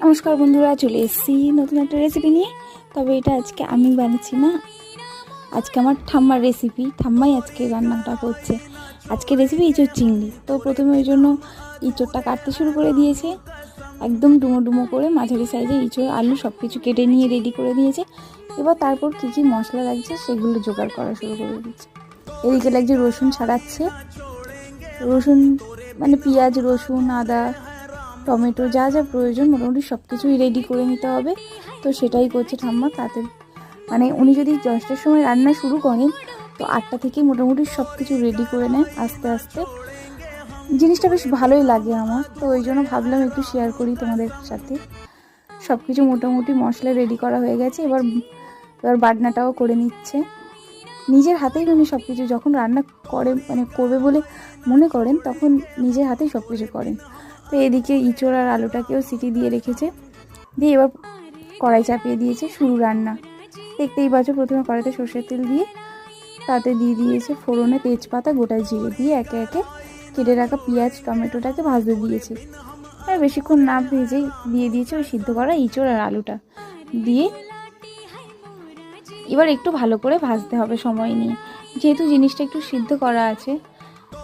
নমস্কার বন্ধুরা, চলে এসেছি নতুন একটা রেসিপি নিয়ে। তবে এটা আজকে আমি বানাচ্ছি না, আজকে আমার ঠাম্মার রেসিপি। ঠাম্মাই আজকে রান্নাটা করছে। আজকে রেসিপি ইঁচড় চিংড়ি। তো প্রথমে ওই জন্য ইঁচড়টা কাটতে শুরু করে দিয়েছে, একদম ডুমো ডুমো করে মাঝারি সাইজে ইঁচড় আলু সব কিছু কেটে নিয়ে রেডি করে দিয়েছে। এবার তারপর কী কী মশলা লাগছে সেগুলো জোগাড় করা শুরু করে দিচ্ছে। এদিকে লাগছে রসুন ছাড়াচ্ছে, রসুন মানে পেঁয়াজ, রসুন, আদা, টমেটো যা যা প্রয়োজন মোটামুটি সব কিছুই রেডি করে নিতে হবে। তো সেটাই করছে ঠাম্মা। তাতে মানে উনি যদি 10টার সময় রান্না শুরু করেন তো 8টা থেকে মোটামুটি সব কিছু রেডি করে নেয় আস্তে আস্তে। জিনিসটা বেশ ভালোই লাগে আমার, তো ওই জন্য ভাবলাম একটু শেয়ার করি তোমাদের সাথে। সব কিছু মোটামুটি মশলা রেডি করা হয়ে গেছে। এবার বাটনাটাও করে নিচ্ছে নিজের হাতেই। উনি সব কিছু যখন রান্না করে মানে করবে বলে মনে করেন তখন নিজের হাতেই সব কিছু করেন। তো এদিকে ইঁচড় আর আলুটাকেও সিটি দিয়ে রেখেছে, দিয়ে এবার কড়াই চাপিয়ে দিয়েছে শুরু রান্না। দেখতেই পাচ্ছ, প্রথমে কড়াইতে সর্ষের তেল দিয়ে তাতে দিয়ে দিয়েছে ফোড়নে তেজপাতা, গোটা জিরে দিয়ে একে একে কেটে রাখা পেঁয়াজ টমেটোটাকে ভাজতে দিয়েছে। আর বেশিক্ষণ না ভেজেই দিয়ে দিয়েছে ওই সিদ্ধ করা ইঁচড় আর আলুটা দিয়ে। এবার একটু ভালো করে ভাজতে হবে সময় নিয়ে, যেহেতু জিনিসটা একটু সিদ্ধ করা আছে,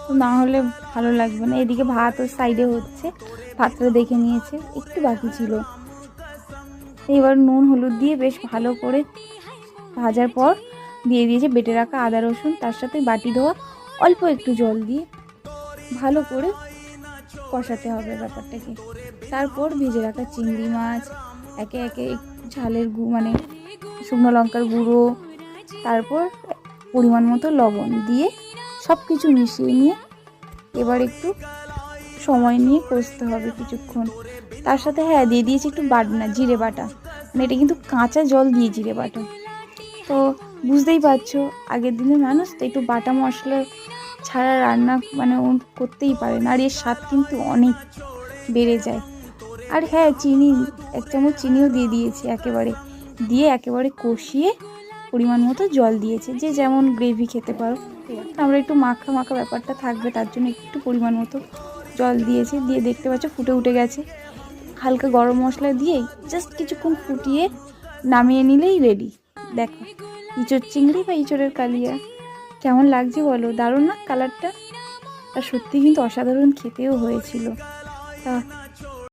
তো না হলে ভালো লাগবে না। এদিকে ভাত ওর সাইডে হচ্ছে, ভাতটা দেখে নিয়েছে, একটু বাকি ছিল। এবার নুন হলুদ দিয়ে বেশ ভালো করে ভাজার পর দিয়ে দিয়েছে বেটে রাখা আদা রসুন, তার সাথে বাটি ধোয়া অল্প একটু জল দিয়ে ভালো করে কষাতে হবে ব্যাপারটাকে। তারপর ভেজে রাখা চিংড়ি মাছ একে একে ঝালের মানে শুকনো লঙ্কার গুঁড়ো, তারপর পরিমাণ মতো লবণ দিয়ে সব কিছু মিশিয়ে নিয়ে এবার একটু সময় নিয়ে কষতে হবে কিছুক্ষণ। তার সাথে দিয়ে দিয়েছি একটু বাটনা জিরে বাটা, মানে এটা কিন্তু কাঁচা জল দিয়ে জিরে বাটা। তো বুঝতেই পারছো আগের দিনের মানুষ তো একটু বাটা মশলা ছাড়া রান্না মানে করতেই পারে না, আর এর স্বাদ কিন্তু অনেক বেড়ে যায়। আর চিনি 1 চামচ চিনিও দিয়ে দিয়েছি একেবারে, দিয়ে একেবারে কষিয়ে পরিমাণ মতো জল দিয়েছে, যে যেমন গ্রেভি খেতে পারো। আমরা একটু মাখা মাখা ব্যাপারটা থাকবে তার জন্য একটু পরিমাণ মতো জল দিয়েছি, দিয়ে দেখতে পাচ্ছ ফুটে উঠে গেছে। হালকা গরম মশলা দিয়ে জাস্ট কিছুক্ষণ ফুটিয়ে নামিয়ে নিলেই রেডি। দেখো ইঁচড় চিংড়ি বা ইঁচড়ের কালিয়া কেমন লাগছে বলো, দারুণ না কালারটা? আর সত্যি কিন্তু অসাধারণ খেতেও হয়েছিল। তা